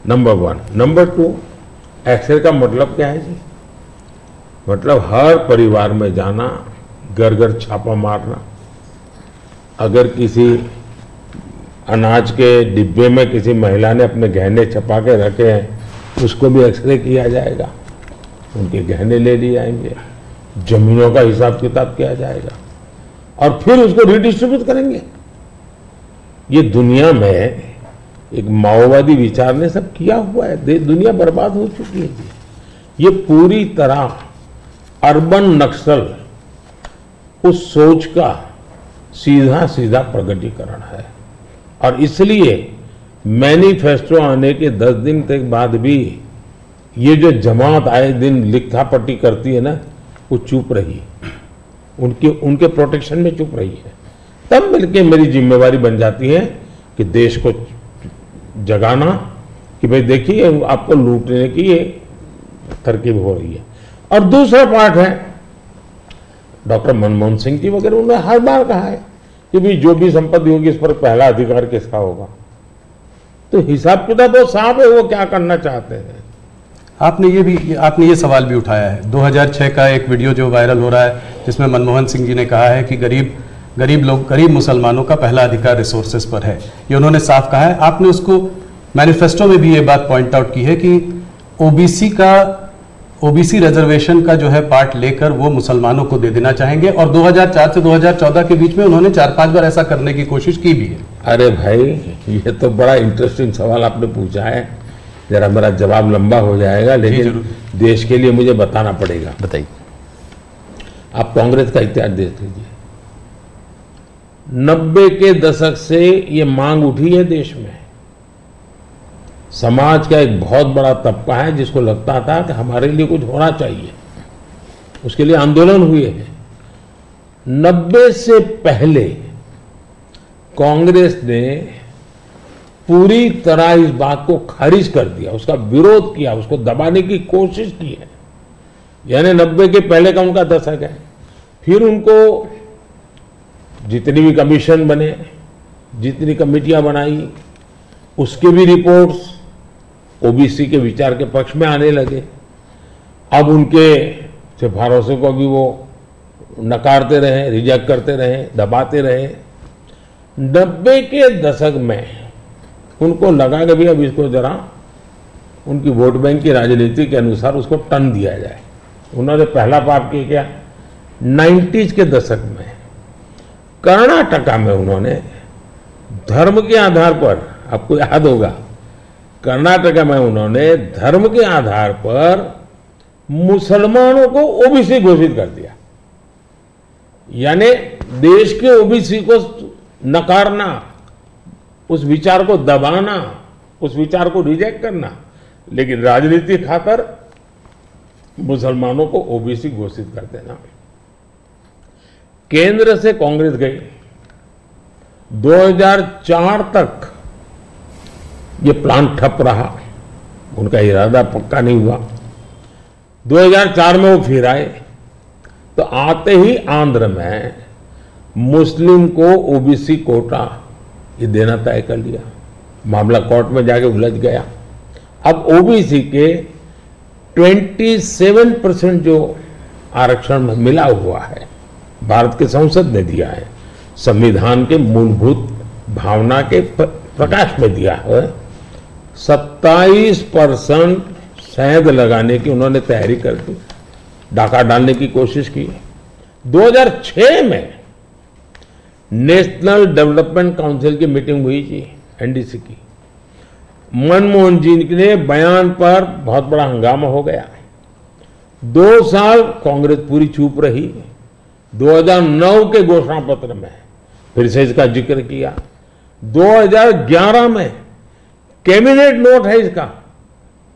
Number 1। Number 2, x ray का मतलब क्या है जी? मतलब हर परिवार में जाना, घर घर छापा मारना, अगर किसी अनाज के डिब्बे में किसी महिला ने अपने गहने छपा के रखे हैं, उसको भी एक्सरे किया जाएगा, उनके गहने ले लिए जाएंगे, जमीनों का हिसाब किताब किया जाएगा और फिर उसको रिडिस्ट्रीब्यूट करेंगे। ये दुनिया में एक माओवादी विचार ने सब किया हुआ है, दुनिया बर्बाद हो चुकी है जी। ये पूरी तरह अर्बन नक्सल उस सोच का सीधा सीधा प्रगटीकरण है और इसलिए मैनिफेस्टो आने के 10 दिन तक बाद भी ये जो जमात आए दिन लिखापट्टी करती है ना, वो चुप रही, उनके प्रोटेक्शन में चुप रही है। तब मिलके मेरी जिम्मेवारी बन जाती है कि देश को जगाना कि भाई देखिए आपको लूटने की ये तरकीब हो रही है। और दूसरा पार्ट है, डॉक्टर मनमोहन सिंह जी वगैरह उन्होंने हर बार कहा है कि भाई जो भी संपत्ति होगी इस पर पहला अधिकार किसका होगा। तो हिसाब किताब वो साफ है, वो क्या करना चाहते हैं। आपने ये सवाल भी उठाया है। 2006 का एक वीडियो जो वायरल हो रहा है जिसमें मनमोहन सिंह जी ने कहा है कि गरीब मुसलमानों का पहला अधिकार रिसोर्सेज पर है, ये उन्होंने साफ कहा है। आपने उसको मैनिफेस्टो में भी ये बात पॉइंट आउट की है कि ओबीसी रिजर्वेशन का जो है पार्ट लेकर वो मुसलमानों को दे देना चाहेंगे और 2004 से 2014 के बीच में उन्होंने 4-5 बार ऐसा करने की कोशिश की भी है। अरे भाई, ये तो बड़ा इंटरेस्टिंग सवाल आपने पूछा है। जरा मेरा जवाब लंबा हो जाएगा, लेकिन देश के लिए मुझे बताना पड़ेगा। बताइए। आप कांग्रेस का इतिहास देख लीजिए। 90 के दशक से ये मांग उठी है देश में। समाज का एक बहुत बड़ा तबका है जिसको लगता था कि हमारे लिए कुछ होना चाहिए, उसके लिए आंदोलन हुए हैं। 90 से पहले कांग्रेस ने पूरी तरह इस बात को खारिज कर दिया, उसका विरोध किया, उसको दबाने की कोशिश की है। यानी 90 के पहले का उनका दशक है। फिर उनको जितनी भी कमीशन बने, जितनी कमेटियां बनाई, उसके भी रिपोर्ट्स ओबीसी के विचार के पक्ष में आने लगे। अब उनके सिफारिशों को भी वो नकारते रहे, रिजेक्ट करते रहे, दबाते रहे। 90 के दशक में उनको लगा कि भी अब इसको जरा उनकी वोट बैंक की राजनीति के अनुसार उसको टर्न दिया जाए। उन्होंने पहला पाप किया क्या, 90s के दशक में कर्नाटका में उन्होंने धर्म के आधार पर, आपको याद होगा, कर्नाटका में उन्होंने धर्म के आधार पर मुसलमानों को ओबीसी घोषित कर दिया। यानी देश के ओबीसी को नकारना, उस विचार को दबाना, उस विचार को रिजेक्ट करना, लेकिन राजनीति खातर मुसलमानों को ओबीसी घोषित कर देना। केंद्र से कांग्रेस गई, 2004 तक ये प्लान ठप रहा, उनका इरादा पक्का नहीं हुआ। 2004 में वो फिर आए, तो आते ही आंध्र में मुस्लिम को ओबीसी कोटा ये देना तय कर लिया। मामला कोर्ट में जाके उलझ गया। अब ओबीसी के 27% जो आरक्षण में मिला हुआ है, भारत के संसद ने दिया है, संविधान के मूलभूत भावना के प्रकाश में दिया है। 27% शहद लगाने की उन्होंने तैयारी कर दी, डाका डालने की कोशिश की। 2006 में नेशनल डेवलपमेंट काउंसिल की मीटिंग हुई थी, एनडीसी की। मनमोहन जी के बयान पर बहुत बड़ा हंगामा हो गया। 2 साल कांग्रेस पूरी चुप रही। 2009 के घोषणा पत्र में फिर से इसका जिक्र किया। 2011 में कैबिनेट नोट है इसका,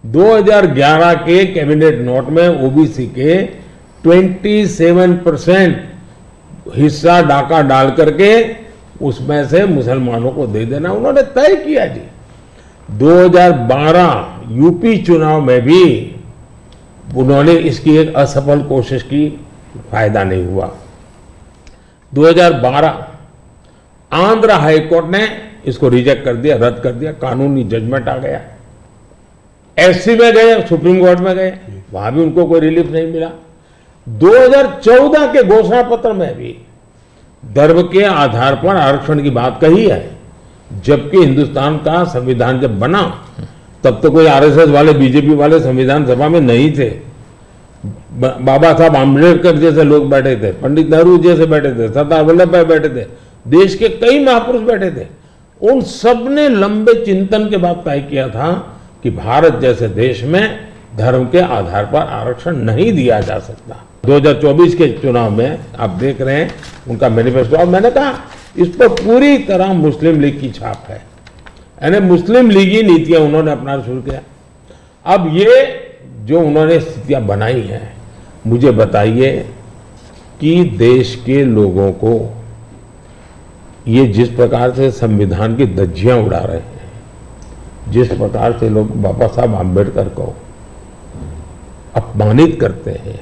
2011 के कैबिनेट नोट में ओबीसी के 27% हिस्सा डाका डाल करके उसमें से मुसलमानों को दे देना उन्होंने तय किया जी। 2012 यूपी चुनाव में भी उन्होंने इसकी एक असफल कोशिश की, फायदा नहीं हुआ। 2012 आंध्र हाईकोर्ट ने इसको रिजेक्ट कर दिया, रद्द कर दिया, कानूनी जजमेंट आ गया। एससी में गए, सुप्रीम कोर्ट में गए, वहां भी उनको कोई रिलीफ नहीं मिला। 2014 के घोषणा पत्र में भी धर्म के आधार पर आरक्षण की बात कही है, जबकि हिंदुस्तान का संविधान जब बना तब तो कोई आरएसएस वाले, बीजेपी वाले संविधान सभा में नहीं थे। बाबा साहब आम्बेडकर जैसे लोग बैठे थे, पंडित नेहरू जैसे बैठे थे, सरदार वल्लभ भाई बैठे थे, देश के कई महापुरुष बैठे थे। उन सब ने लंबे चिंतन के बाद तय किया था कि भारत जैसे देश में धर्म के आधार पर आरक्षण नहीं दिया जा सकता। 2024 के चुनाव में आप देख रहे हैं उनका मैनिफेस्टो, और मैंने कहा इस पर पूरी तरह मुस्लिम लीग की छाप है, यानी मुस्लिम लीगी नीतियां उन्होंने अपनाना शुरू किया। अब ये जो उन्होंने स्थितियां बनाई हैं, मुझे बताइए कि देश के लोगों को ये जिस प्रकार से संविधान की धज्जियां उड़ा रहे हैं, जिस प्रकार से लोग बाबा साहब आम्बेडकर को अपमानित करते हैं,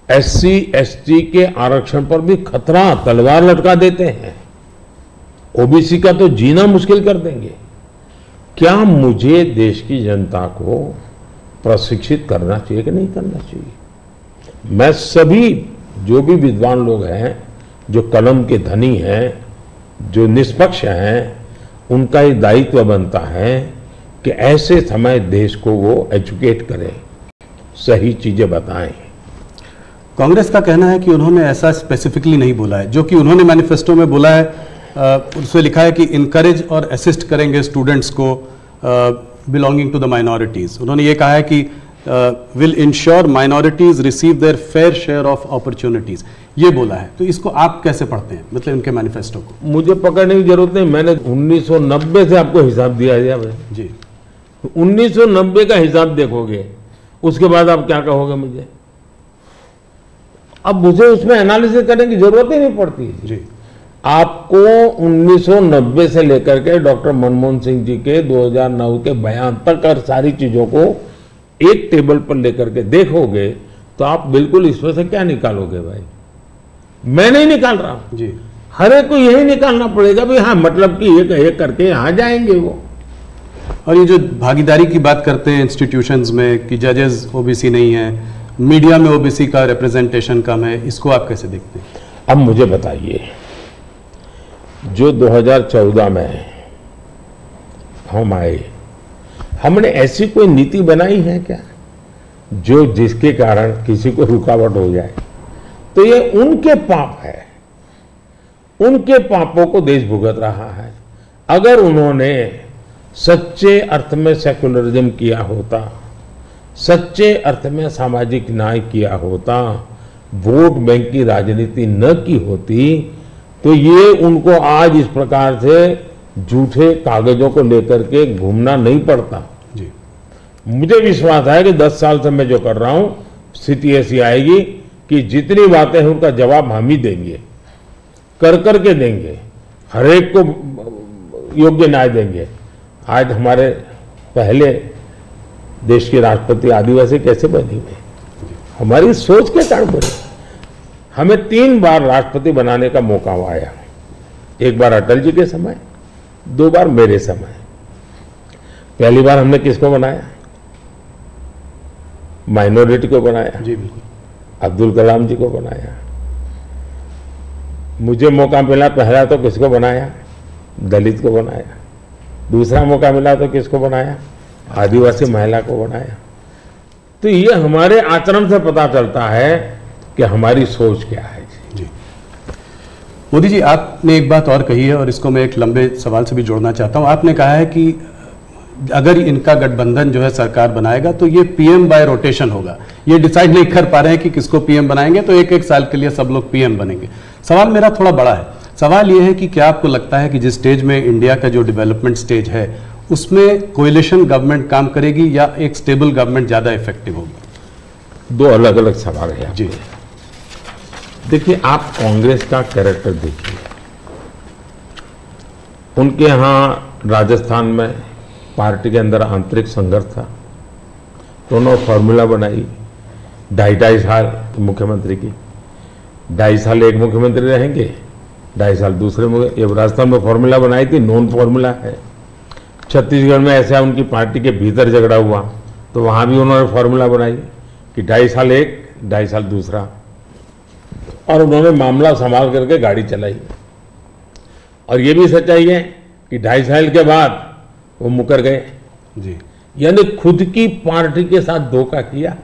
एससी एसटी के आरक्षण पर भी खतरा, तलवार लटका देते हैं, ओबीसी का तो जीना मुश्किल कर देंगे। क्या मुझे देश की जनता को प्रशिक्षित करना चाहिए कि नहीं करना चाहिए? मैं सभी जो भी विद्वान लोग हैं, जो कलम के धनी हैं, जो निष्पक्ष हैं, उनका ये दायित्व बनता है कि ऐसे समय देश को वो एजुकेट करें, सही चीजें बताएं। कांग्रेस का कहना है कि उन्होंने ऐसा स्पेसिफिकली नहीं बोला है, जो कि उन्होंने मैनिफेस्टो में बोला है। उसमें लिखा है कि इनकरेज और असिस्ट करेंगे स्टूडेंट्स को बिलोंगिंग टू द माइनॉरिटीज। उन्होंने ये कहा है कि will ensure minorities receive there fair share of opportunities, ये बोला है। तो इसको आप कैसे पढ़ते हैं, मतलब उनके मैनिफेस्टो को? मुझे पकड़ने की जरूरत नहीं, मैंने 1990 से आपको हिसाब दिया है जी। 1990 का हिसाब देखोगे, उसके बाद आप क्या कहोगे मुझे? अब मुझे उसमें एनालिसिस करने की जरूरत ही नहीं पड़ती जी। आपको 1990 से लेकर के डॉक्टर मनमोहन सिंह जी के 2009 के बयान तक और सारी चीजों को एक टेबल पर लेकर के देखोगे तो आप बिल्कुल इसमें से क्या निकालोगे भाई? मैं नहीं निकाल रहा हूं जी। हर एक को यही निकालना पड़ेगा भाई। हाँ, मतलब कि एक करके यहां जाएंगे वो। और ये जो भागीदारी की बात करते हैं इंस्टीट्यूशंस में कि जजेस ओबीसी नहीं है, मीडिया में ओबीसी का रिप्रेजेंटेशन कम है, इसको आप कैसे देखते हैं? अब मुझे बताइए, जो 2014 में हम आए, हमने ऐसी कोई नीति बनाई है क्या जो जिसके कारण किसी को रुकावट हो जाए? तो ये उनके पाप है, उनके पापों को देश भुगत रहा है। अगर उन्होंने सच्चे अर्थ में सेक्युलरिज्म किया होता, सच्चे अर्थ में सामाजिक न्याय किया होता, वोट बैंक की राजनीति न की होती, तो ये उनको आज इस प्रकार से झूठे कागजों को लेकर के घूमना नहीं पड़ता जी। मुझे विश्वास है कि 10 साल से मैं जो कर रहा हूं, स्थिति ऐसी आएगी कि जितनी बातें हैं उनका जवाब हम ही देंगे, कर करके देंगे, हर एक को योग्य न्याय देंगे। आज हमारे पहले देश के राष्ट्रपति आदिवासी कैसे बनी हुए? हमारी सोच के कारण बने। हमें 3 बार राष्ट्रपति बनाने का मौका आया, एक बार अटल जी के समय, 2 बार मेरे समय। पहली बार हमने किसको बनाया? माइनॉरिटी को बनाया जी, बिल्कुल। अब्दुल कलाम जी को बनाया। मुझे मौका मिला पहला तो किसको बनाया? दलित को बनाया। दूसरा मौका मिला तो किसको बनाया? आदिवासी महिला को बनाया। तो ये हमारे आचरण से पता चलता है कि हमारी सोच क्या है। जी। मोदी जी, आपने एक बात और कही है और इसको मैं एक लंबे सवाल से भी जोड़ना चाहता हूं। आपने कहा है कि अगर इनका गठबंधन जो है सरकार बनाएगा तो ये पीएम बाय रोटेशन होगा। ये डिसाइड नहीं कर पा रहे हैं कि किसको पीएम बनाएंगे, तो एक साल के लिए सब लोग पीएम बनेंगे। सवाल मेरा थोड़ा बड़ा है। सवाल ये है कि क्या आपको लगता है कि जिस स्टेज में इंडिया का जो डेवलपमेंट स्टेज है उसमें कोएलिशन गवर्नमेंट काम करेगी या एक स्टेबल गवर्नमेंट ज्यादा इफेक्टिव होगी? 2 अलग अलग सवाल है जी। देखिए, आप कांग्रेस का कैरेक्टर देखिए। उनके यहाँ राजस्थान में पार्टी के अंदर आंतरिक संघर्ष था, तो उन्होंने फॉर्मूला बनाई 2.5 साल मुख्यमंत्री की, 2.5 साल एक मुख्यमंत्री रहेंगे, 2.5 साल दूसरे। ये राजस्थान में फॉर्मूला बनाई थी, नॉन फॉर्मूला है। छत्तीसगढ़ में ऐसा उनकी पार्टी के भीतर झगड़ा हुआ तो वहां भी उन्होंने फॉर्मूला बनाई कि 2.5 साल एक, 2.5 साल दूसरा, और उन्होंने मामला संभाल करके गाड़ी चलाई। और ये भी सच्चाई है कि 2.5 साल के बाद वो मुकर गए जी। यानी खुद की पार्टी के साथ धोखा किया,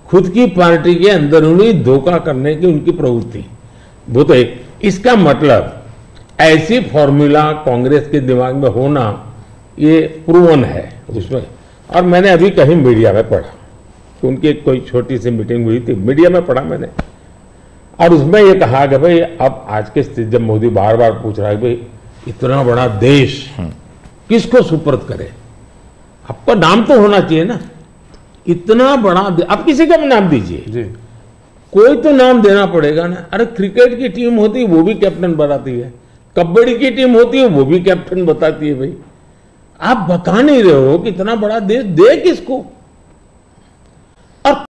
खुद की पार्टी के अंदरूनी धोखा करने की उनकी प्रवृत्ति, वो तो एक। इसका मतलब ऐसी फॉर्मूला कांग्रेस के दिमाग में होना ये प्रूवन है उसमें। और मैंने अभी कहीं मीडिया में पढ़ा कि उनकी कोई छोटी सी मीटिंग हुई थी, मीडिया में पढ़ा मैंने, और उसमें ये कहा कि भाई अब आज के स्थिति जब मोदी बार बार पूछ रहा है भाई इतना बड़ा देश किसको सुपर्द करे, आपका नाम तो होना चाहिए ना, इतना बड़ा आप किसी का भी नाम दीजिए जी। कोई तो नाम देना पड़ेगा ना। अरे क्रिकेट की टीम होती है वो भी कैप्टन बताती है, कबड्डी की टीम होती है वो भी कैप्टन बताती है। भाई आप बता नहीं रहे हो कि इतना बड़ा देश दे किसको।